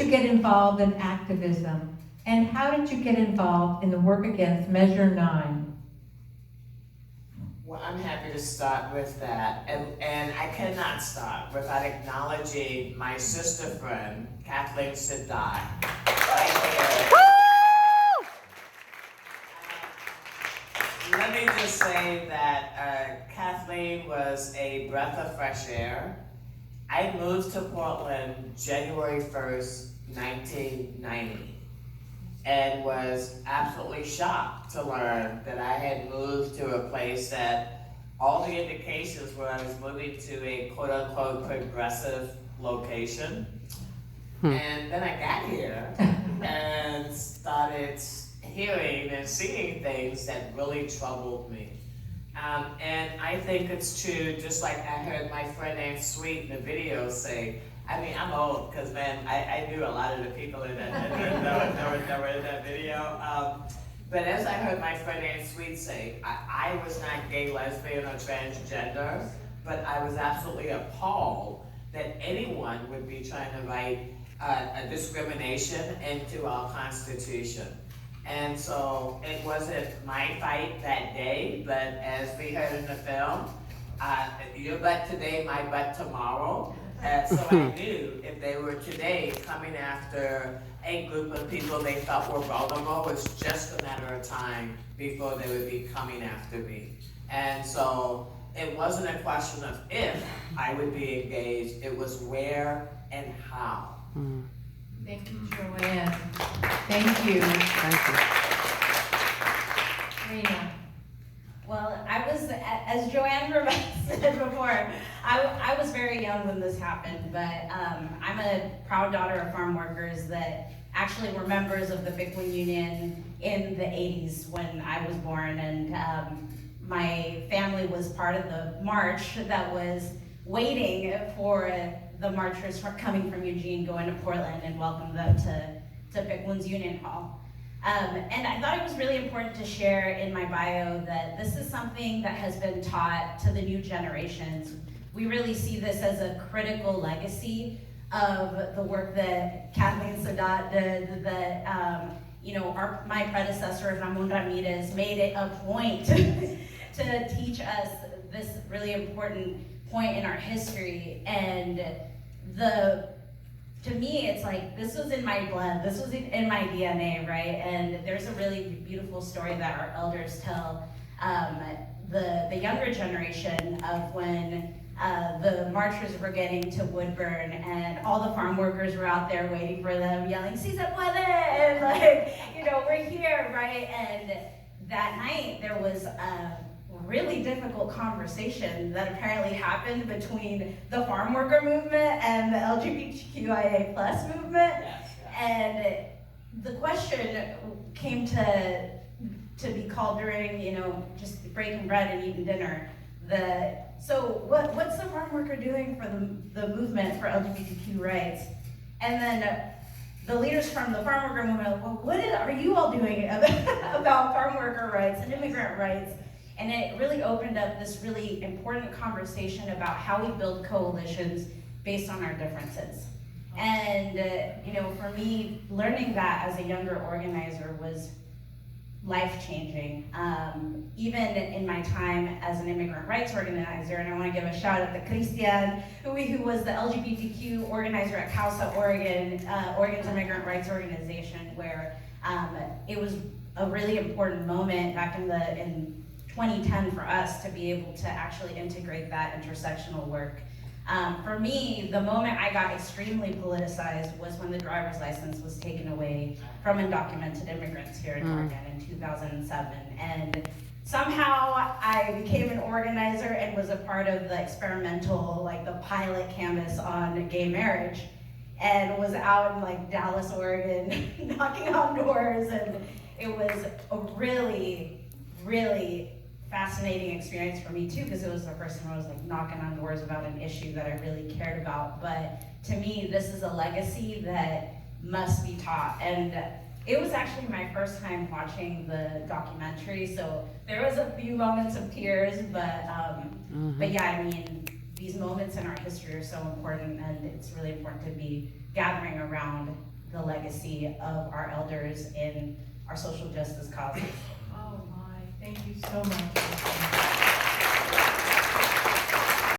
you get involved in activism? And how did you get involved in the work against Measure 9? Well, I'm happy to start with that. And I cannot start without acknowledging my sister friend, Kathleen Sadat. Let me just say that Kathleen was a breath of fresh air. I moved to Portland January 1st, 1990, and was absolutely shocked to learn that I had moved to a place that all the indications were I was moving to a quote-unquote progressive location. And then I got here and started hearing and seeing things that really troubled me. And I think it's true, just like I heard my friend Aunt Sweet in the video say, I mean, I'm old, because man, I knew a lot of the people in that were in that video. But as I heard my friend Aunt Sweet say, I was not gay, lesbian, or transgender, but I was absolutely appalled that anyone would be trying to write a discrimination into our Constitution. And so it wasn't my fight that day, but as we heard in the film, your butt today, my butt tomorrow. So I knew if they were today coming after a group of people they thought were vulnerable, it was just a matter of time before they would be coming after me. And so it wasn't a question of if I would be engaged, it was where and how. Thank you, Joanne. Thank you. Thank you. Rena. Well, I was, as Joanne said before, I was very young when this happened, but I'm a proud daughter of farm workers that actually were members of the Bickwin Union in the 80s when I was born, and my family was part of the march that was waiting for the marchers coming from Eugene going to Portland and welcome them to Bickwin's Union Hall. And I thought it was really important to share in my bio that this is something that has been taught to the new generations. We really see this as a critical legacy of the work that Kathleen Sadat did, that my predecessor, Ramon Ramirez, made it a point to teach us this really important point in our history. And to me, it's like, this was in my blood, this was in my DNA, right? And there's a really beautiful story that our elders tell the younger generation of when the marchers were getting to Woodburn and all the farm workers were out there waiting for them, yelling, "Si se puede!" And we're here, right? And that night there was really difficult conversation that apparently happened between the farm worker movement and the LGBTQIA plus movement. Yes. And the question came to be called during, just breaking bread and eating dinner. So what's the farm worker doing for the movement for LGBTQ rights? And then the leaders from the farm worker movement, well, what are you all doing about farm worker rights and immigrant rights? And it really opened up this really important conversation about how we build coalitions based on our differences. And, for me, learning that as a younger organizer was life-changing. Even in my time as an immigrant rights organizer, and I want to give a shout out to Christian, who was the LGBTQ organizer at CAUSA, Oregon's immigrant rights organization, where it was a really important moment back in 2010 for us to be able to actually integrate that intersectional work. For me, the moment I got extremely politicized was when the driver's license was taken away from undocumented immigrants here in Oregon in 2007. And somehow I became an organizer and was a part of the experimental, the pilot canvas on gay marriage, and was out in Dallas, Oregon, knocking on doors. And it was a really, really fascinating experience for me too, because it was the first time I was knocking on doors about an issue that I really cared about. But to me, this is a legacy that must be taught. And it was actually my first time watching the documentary, so there was a few moments of tears, but yeah, I mean, these moments in our history are so important, and it's really important to be gathering around the legacy of our elders in our social justice causes. Oh my, thank you so much.